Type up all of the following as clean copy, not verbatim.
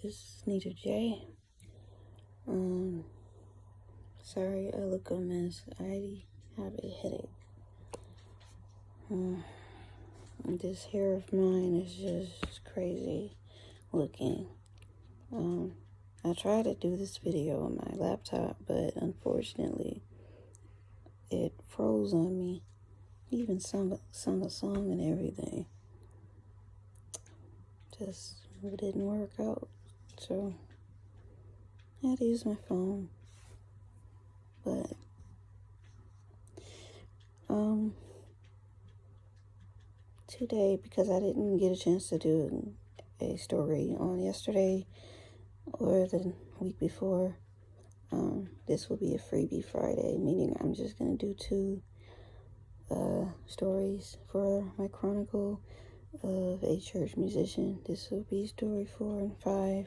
It's Nita J. Sorry I look a mess. I have a headache. This hair of mine is just crazy looking. I tried to do this video on my laptop, but unfortunately it froze on me. Even sung a song and everything. Just didn't work out. So I had to use my phone. But today, because I didn't get a chance to do a story on yesterday or the week before, this will be a freebie Friday, meaning I'm just going to do two stories for my Chronicle of a Church Musician. This will be story 4 and 5.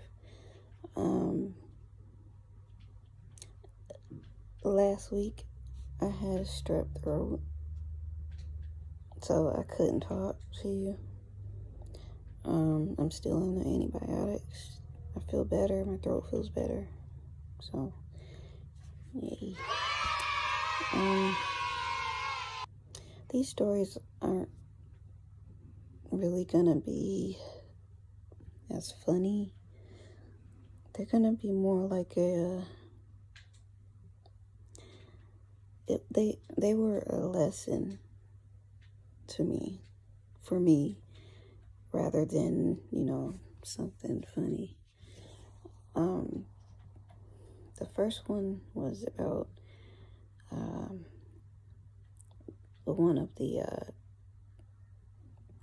Last week I had a strep throat, so I couldn't talk to you. I'm still on the antibiotics. I feel better. My throat feels better. So, yay. These stories aren't really gonna be as funny. They're gonna be more like they were a lesson to me, for me, rather than, something funny. The first one was about one of the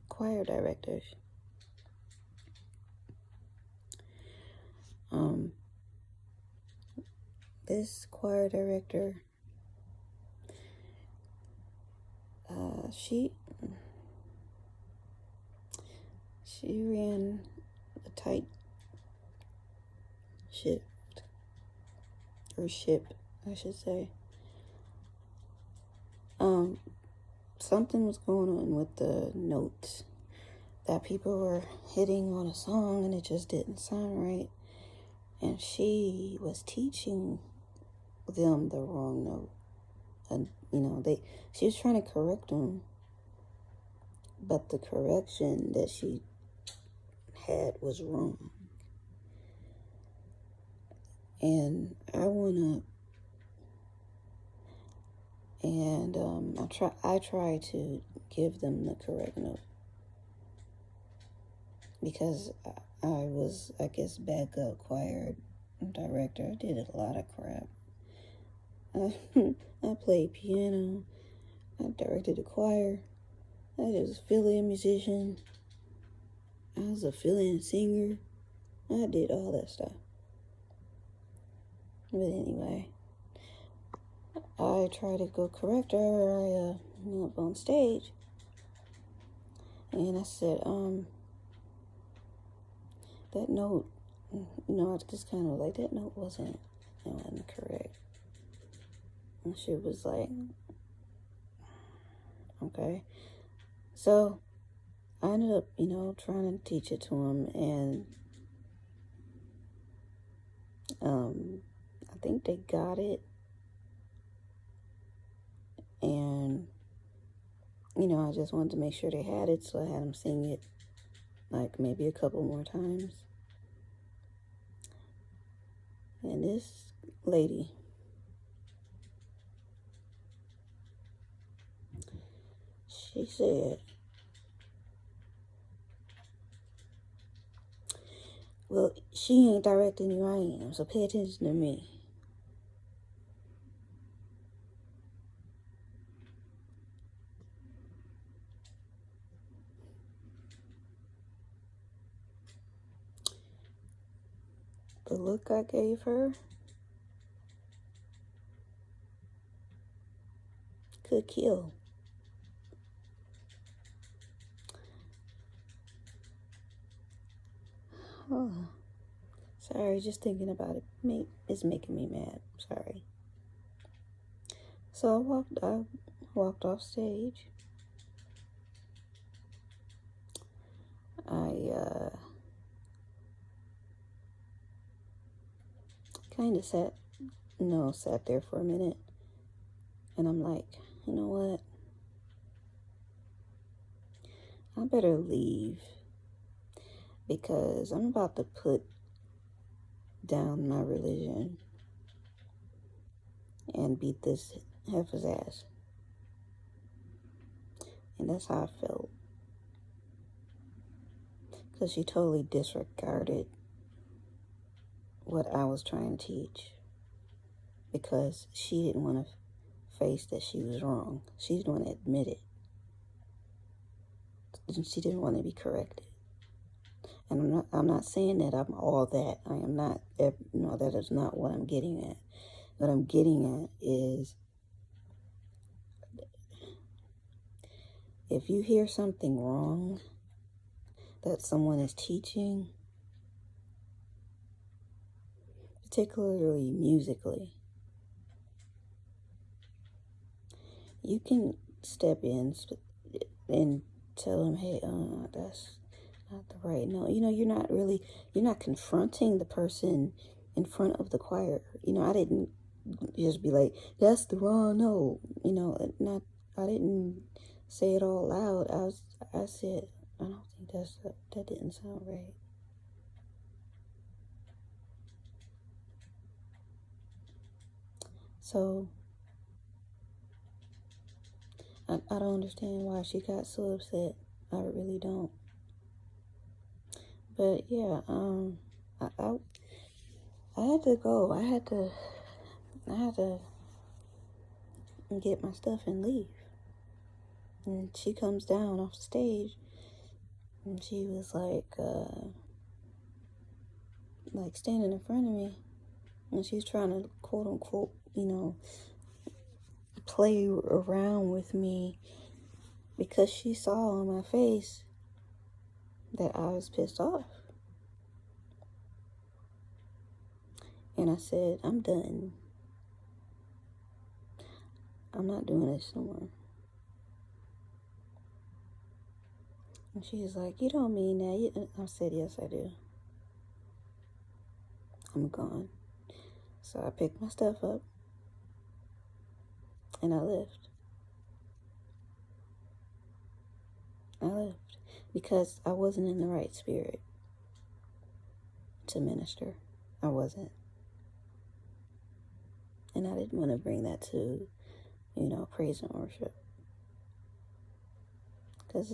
choir directors. This choir director, she ran a tight ship, I should say. Something was going on with the notes that people were hitting on a song, and it just didn't sound right. And she was teaching them the wrong note. And, she was trying to correct them, but the correction that she had was wrong. And I try to give them the correct note, because I was, I guess, backup choir director. I did a lot of crap. I played piano. I directed a choir. I was a fill-in musician. I was a fill-in singer. I did all that stuff. But anyway, I tried to go correct her. I went up on stage, and I said, that note, I just kind of like, that note wasn't correct. And she was like, okay. So I ended up, trying to teach it to him, and I think they got it. And, I just wanted to make sure they had it, so I had them sing it like maybe a couple more times. And this lady, she said, well, she ain't directing you, I am, so pay attention to me. The look I gave her could kill. Oh, sorry, just thinking about it is making me mad. Sorry. So I walked off stage. I kind of sat there for a minute. And I'm like, you know what? I better leave, because I'm about to put down my religion and beat this heifer's ass. And that's how I felt. Because she totally disregarded what I was trying to teach. Because she didn't want to face that she was wrong. She didn't want to admit it. She didn't want to be corrected. And I'm not saying that I'm all that. I am not, no, that is not what I'm getting at. What I'm getting at is, if you hear something wrong that someone is teaching, particularly musically, you can step in and tell them, hey, that's not the right note. You're not confronting the person in front of the choir. I didn't just be like, that's the wrong note. I didn't say it all loud. I said, I don't think that didn't sound right. So I don't understand why she got so upset. I really don't. But yeah, I had to go. I had to get my stuff and leave. And she comes down off the stage, and she was like standing in front of me, and she's trying to quote unquote, play around with me, because she saw on my face that I was pissed off. And I said, I'm done. I'm not doing this no more. And she's like, you don't mean that. I said, yes, I do. I'm gone. So I picked my stuff up and I left. I left because I wasn't in the right spirit to minister. I wasn't. And I didn't want to bring that to, praise and worship. Because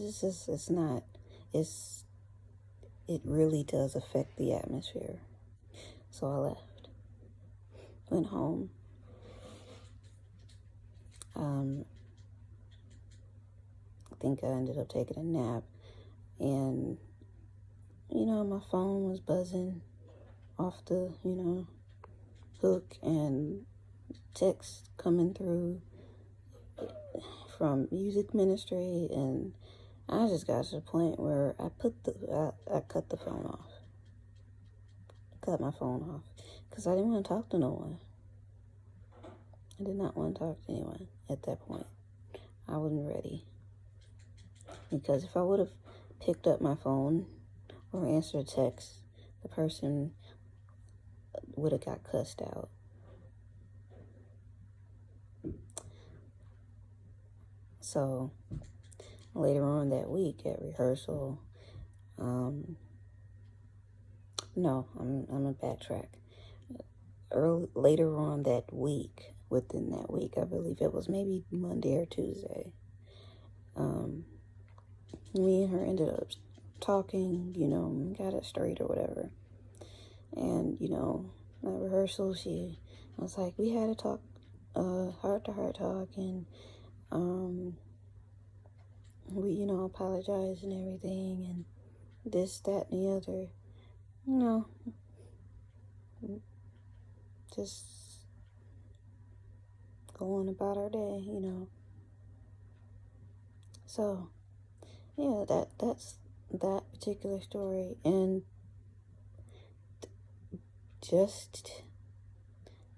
it really does affect the atmosphere. So I left. Went home. I think I ended up taking a nap. And, my phone was buzzing off the, hook, and texts coming through from music ministry, and I just got to the point where I cut the phone off. Cut my phone off because I didn't want to talk to no one. I did not want to talk to anyone at that point. I wasn't ready, because if I would have picked up my phone or answered a text, the person would have got cussed out. So later on that week at rehearsal, no, I'm gonna backtrack. Later on that week, within that week, I believe it was maybe Monday or Tuesday, me and her ended up talking, got it straight or whatever. And, at rehearsal, I was like, we had a talk, heart-to-heart talk, and, we, apologized and everything, and this, that, and the other. Just going about our day, So, yeah, that's that particular story. And just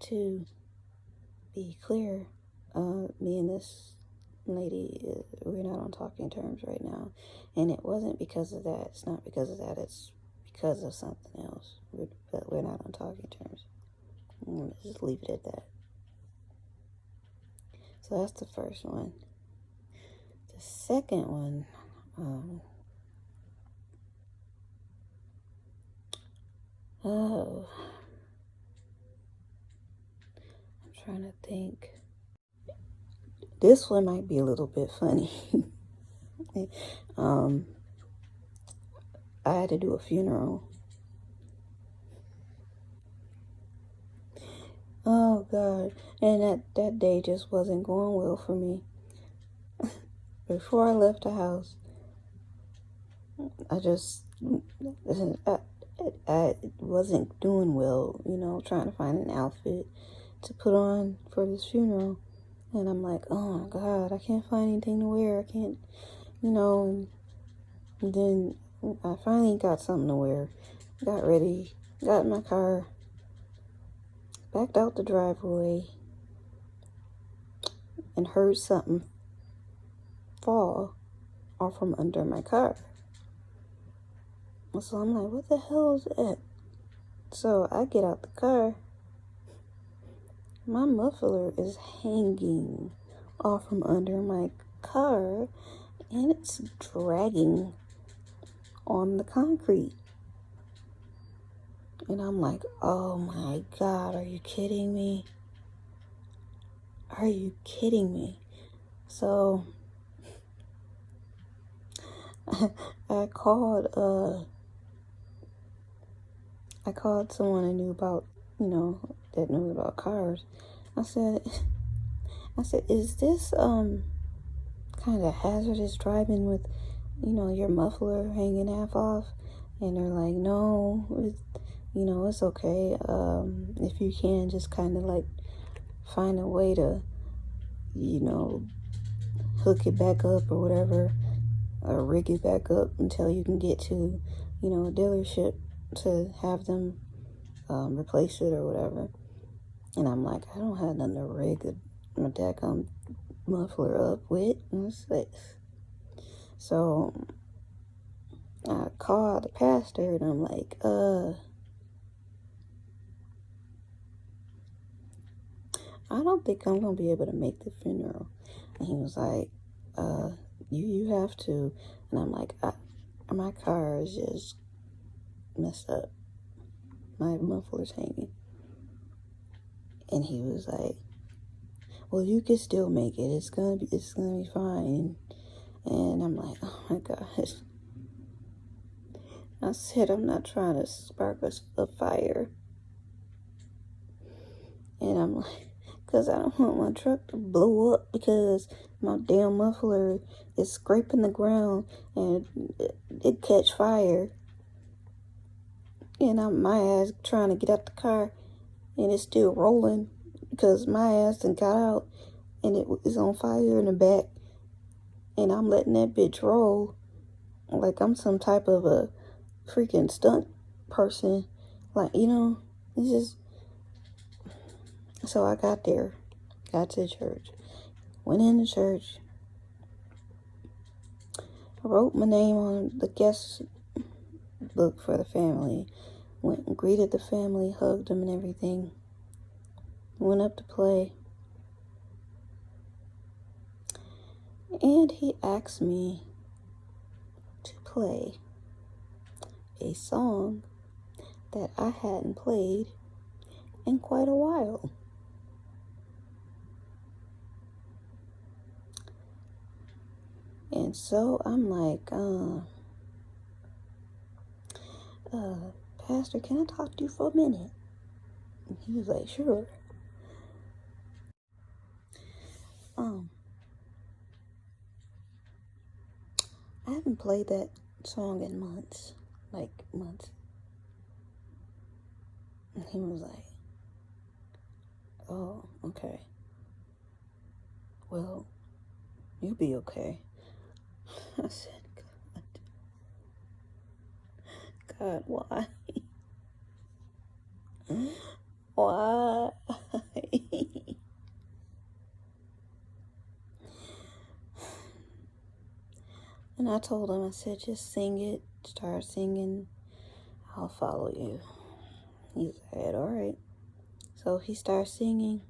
to be clear, me and this lady, we're not on talking terms right now. And it wasn't because of that. It's not because of that. It's because of something else. But we're not on talking terms. Just leave it at that. So that's the first one. The second one, oh, I'm trying to think. This one might be a little bit funny. I had to do a funeral. Oh God. And that day just wasn't going well for me. Before I left the house, I wasn't doing well, trying to find an outfit to put on for this funeral. And I'm like, oh my God, I can't find anything to wear. I can't, and then I finally got something to wear. Got ready, got in my car, backed out the driveway, and heard something fall off from under my car. So I'm like, what the hell is that? So I get out the car. My muffler is hanging off from under my car, and it's dragging on the concrete. And I'm like, oh my God, are you kidding me? Are you kidding me? So I called someone I knew about, that knew about cars. I said, is this kind of hazardous driving with, your muffler hanging half off? And they're like, no, it's okay. If you can just kind of like find a way to, hook it back up or whatever, or rig it back up until you can get to, a dealership to have them replace it or whatever. And I'm like, I don't have nothing to rig my daggum muffler up with. So I called the pastor and I'm like, I don't think I'm gonna be able to make the funeral. And he was like, you have to. And I'm like, my car is just messed up. My muffler's hanging. And he was like, well, you can still make it. It's gonna be fine. And I'm like, oh my gosh. I said, I'm not trying to spark a fire. And I'm like, because I don't want my truck to blow up because my damn muffler is scraping the ground and it catch fire. And I'm my ass trying to get out the car and it's still rolling because my ass done got out and it is on fire in the back. And I'm letting that bitch roll like I'm some type of a freaking stunt person. Like, it's just... So I got there, got to church, went into church, wrote my name on the guest book for the family, went and greeted the family, hugged them and everything, went up to play, and he asked me to play a song that I hadn't played in quite a while. And so I'm like, Pastor, can I talk to you for a minute? And he was like, sure. I haven't played that song in months. Like, months. And he was like, oh, okay. Well, you'll be okay. I said, God, why? Why? And I told him, I said, just sing it. Start singing. I'll follow you. He said, all right. So he started singing.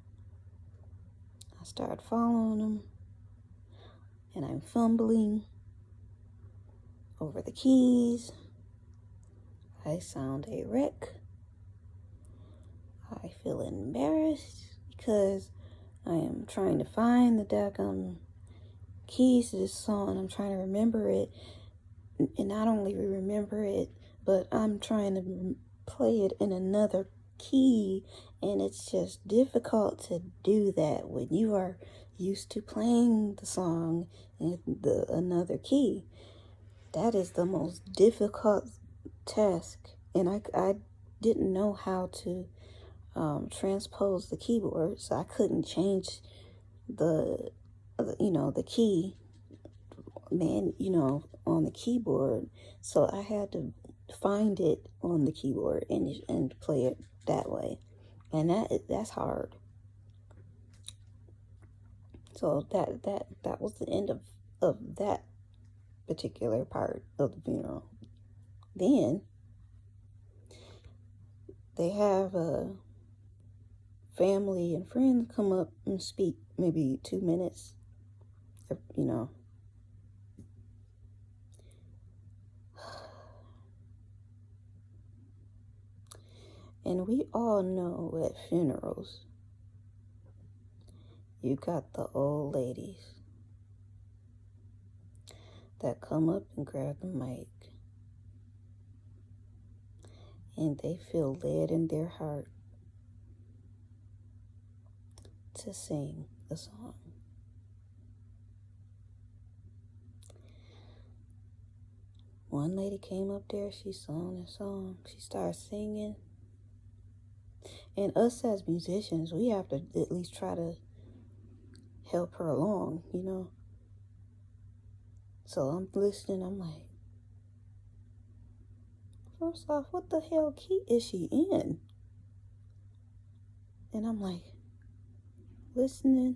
I started following him, and I'm fumbling over the keys. I sound a wreck. I feel embarrassed because I am trying to find the daggum keys to this song. I'm trying to remember it, and not only remember it, but I'm trying to play it in another key, and it's just difficult to do that when you are used to playing the song in another key. That is the most difficult task, and I didn't know how to transpose the keyboard, so I couldn't change the the key on the keyboard, so I had to find it on the keyboard and play it that way, and that's hard. So that was the end of that particular part of the funeral. Then they have a family and friends come up and speak maybe 2 minutes, you know. And we all know at funerals, you got the old ladies that come up and grab the mic, and they feel led in their heart to sing a song. One lady came up there, she sung a song, she started singing, and us as musicians, we have to at least try to help her along, you know. So I'm listening, I'm like, first off, what the hell key is she in? And I'm like, listening,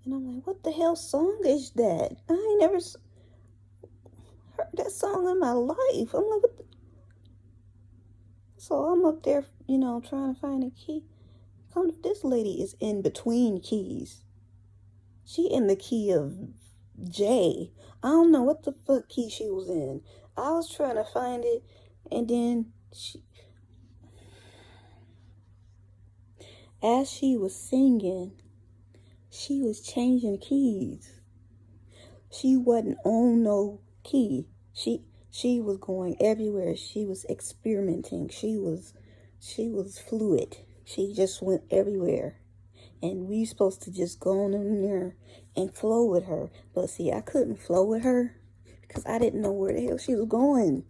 and I'm like, what the hell song is that? I ain't never heard that song in my life. I'm like, what the? So I'm up there, trying to find a key. This lady is in between keys. She in the key of J. I don't know what the fuck key she was in. I was trying to find it, and then as she was singing, she was changing keys. She wasn't on no key. She was going everywhere. She was experimenting. She was fluid. She just went everywhere. And we supposed to just go on in there and flow with her. But see, I couldn't flow with her because I didn't know where the hell she was going.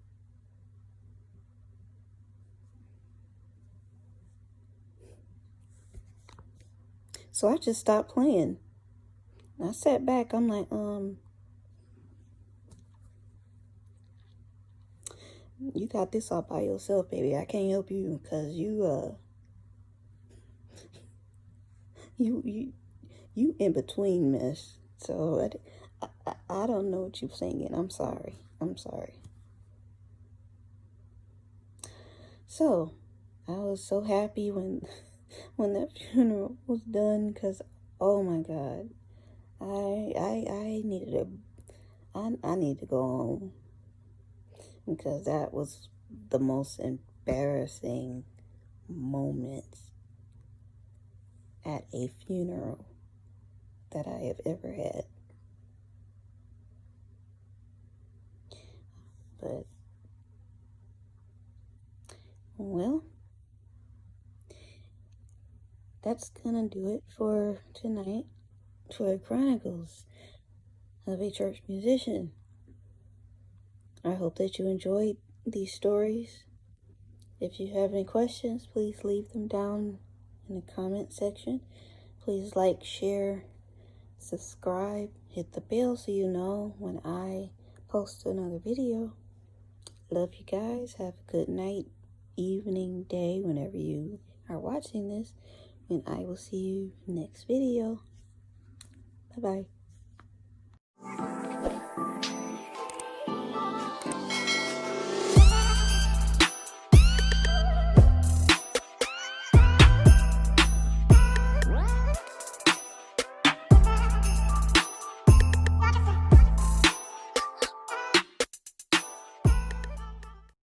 So I just stopped playing. I sat back. I'm like, you got this all by yourself, baby. I can't help you because you in between, miss. So I don't know what you're singing. I'm sorry. So I was so happy when that funeral was done, because oh my God, I need to go home, because that was the most embarrassing moments at a funeral that I have ever had. But well, that's gonna do it for tonight for Chronicles of a Church Musician. I hope that you enjoyed these stories. If you have any questions, please leave them down in the comment section. Please like, share, subscribe, hit the bell so you know when I post another video. Love you guys. Have a good night, evening, day, whenever you are watching this. And I will see you next video. Bye-bye.